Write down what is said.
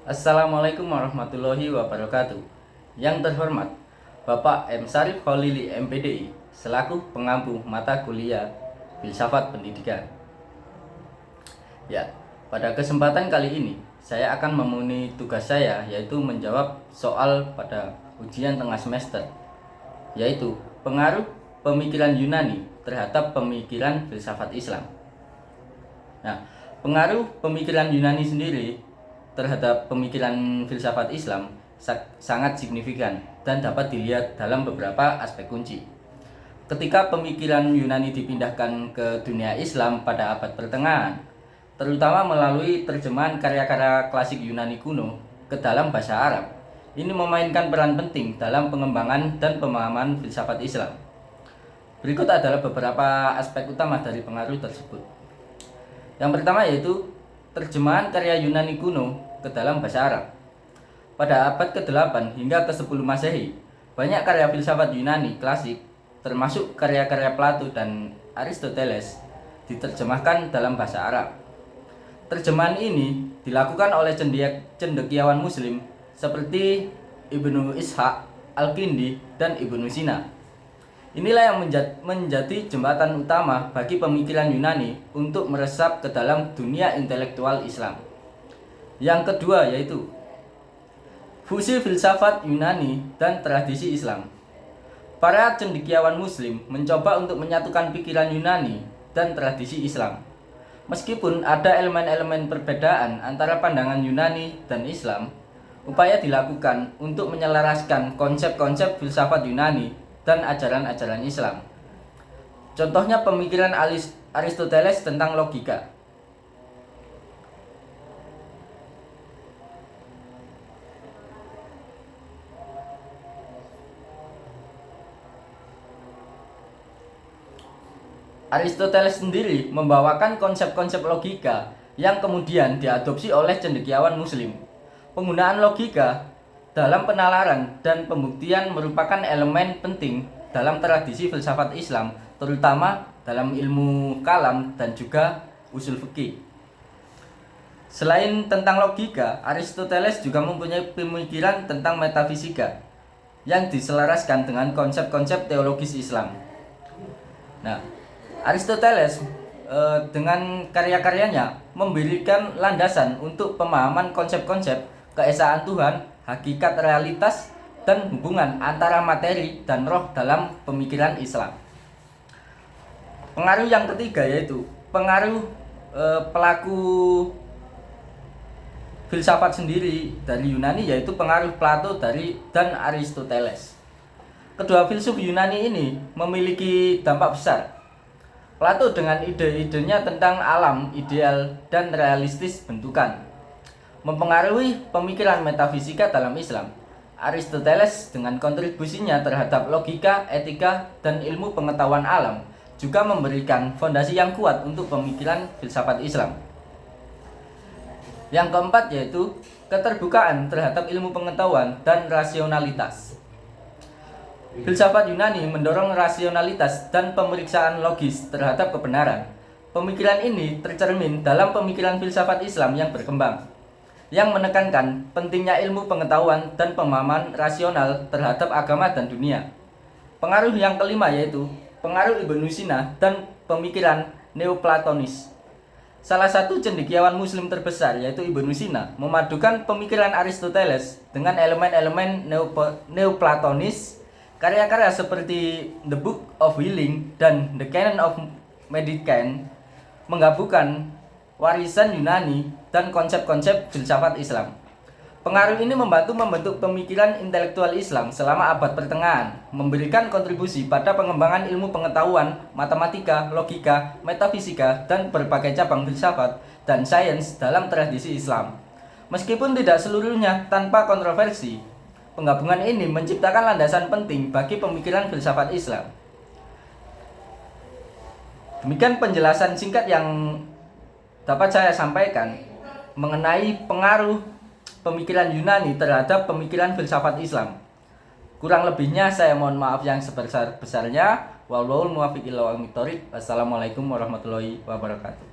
Assalamualaikum warahmatullahi wabarakatuh. Yang terhormat Bapak M. Syarif Kholili MPDI selaku pengampu mata kuliah Filsafat Pendidikan. Ya, pada kesempatan kali ini saya akan memenuhi tugas saya, yaitu menjawab soal pada ujian tengah semester, yaitu pengaruh pemikiran Yunani terhadap pemikiran filsafat Islam. Nah, pengaruh pemikiran Yunani sendiri terhadap pemikiran filsafat Islam sangat signifikan dan dapat dilihat dalam beberapa aspek kunci. Ketika pemikiran Yunani dipindahkan ke dunia Islam pada abad pertengahan, terutama melalui terjemahan karya-karya klasik Yunani kuno ke dalam bahasa Arab, ini memainkan peran penting dalam pengembangan dan pemahaman filsafat Islam. Berikut adalah beberapa aspek utama dari pengaruh tersebut. Yang pertama yaitu terjemahan karya Yunani kuno ke dalam bahasa Arab. Pada abad ke-8 hingga ke-10 Masehi, banyak karya filsafat Yunani klasik, termasuk karya-karya Plato dan Aristoteles, diterjemahkan dalam bahasa Arab. Terjemahan ini dilakukan oleh cendekiawan Muslim seperti Ibnu Ishaq, Al-Kindi, dan Ibnu Sina. Inilah yang menjadi jembatan utama bagi pemikiran Yunani untuk meresap ke dalam dunia intelektual Islam. Yang kedua yaitu fusi filsafat Yunani dan tradisi Islam. Para cendekiawan Muslim mencoba untuk menyatukan pikiran Yunani dan tradisi Islam. Meskipun ada elemen-elemen perbedaan antara pandangan Yunani dan Islam, upaya dilakukan untuk menyelaraskan konsep-konsep filsafat Yunani dan ajaran-ajaran Islam. Contohnya pemikiran Aristoteles tentang logika. Aristoteles sendiri membawakan konsep-konsep logika yang kemudian diadopsi oleh cendekiawan Muslim. Penggunaan logika dalam penalaran dan pembuktian merupakan elemen penting dalam tradisi filsafat Islam, terutama dalam ilmu kalam dan juga usul fikih. Selain tentang logika, Aristoteles juga mempunyai pemikiran tentang metafisika yang diselaraskan dengan konsep-konsep teologis Islam. Nah, Aristoteles dengan karya-karyanya memberikan landasan untuk pemahaman konsep-konsep keesaan Tuhan, hakikat realitas, dan hubungan antara materi dan roh dalam pemikiran Islam. Pengaruh yang ketiga yaitu pengaruh pelaku filsafat sendiri dari Yunani, yaitu pengaruh Plato dan Aristoteles. Kedua filsuf Yunani ini memiliki dampak besar. Plato dengan ide-idenya tentang alam ideal dan realistis bentukan mempengaruhi pemikiran metafisika dalam Islam. Aristoteles dengan kontribusinya terhadap logika, etika, dan ilmu pengetahuan alam juga memberikan fondasi yang kuat untuk pemikiran filsafat Islam. Yang keempat yaitu keterbukaan terhadap ilmu pengetahuan dan rasionalitas. Filsafat Yunani mendorong rasionalitas dan pemeriksaan logis terhadap kebenaran. Pemikiran ini tercermin dalam pemikiran filsafat Islam yang berkembang, yang menekankan pentingnya ilmu pengetahuan dan pemahaman rasional terhadap agama dan dunia. Pengaruh yang kelima yaitu pengaruh Ibnu Sina dan pemikiran Neoplatonis. Salah satu cendekiawan Muslim terbesar yaitu Ibnu Sina memadukan pemikiran Aristoteles dengan elemen-elemen Neoplatonis. Karya-karya seperti The Book of Healing dan The Canon of Medicine menggabungkan warisan Yunani dan konsep-konsep filsafat Islam. Pengaruh ini membentuk pemikiran intelektual Islam selama abad pertengahan, memberikan kontribusi pada pengembangan ilmu pengetahuan, matematika, logika, metafisika, dan berbagai cabang filsafat dan sains dalam tradisi Islam. Meskipun tidak seluruhnya tanpa kontroversi, penggabungan ini menciptakan landasan penting bagi pemikiran filsafat Islam. Demikian penjelasan singkat yang dapat saya sampaikan mengenai pengaruh pemikiran Yunani terhadap pemikiran filsafat Islam. Kurang lebihnya saya mohon maaf yang sebesar-besarnya. Wallahul muwaffiq ila aqwamit thoriq. Wassalamualaikum warahmatullahi wabarakatuh.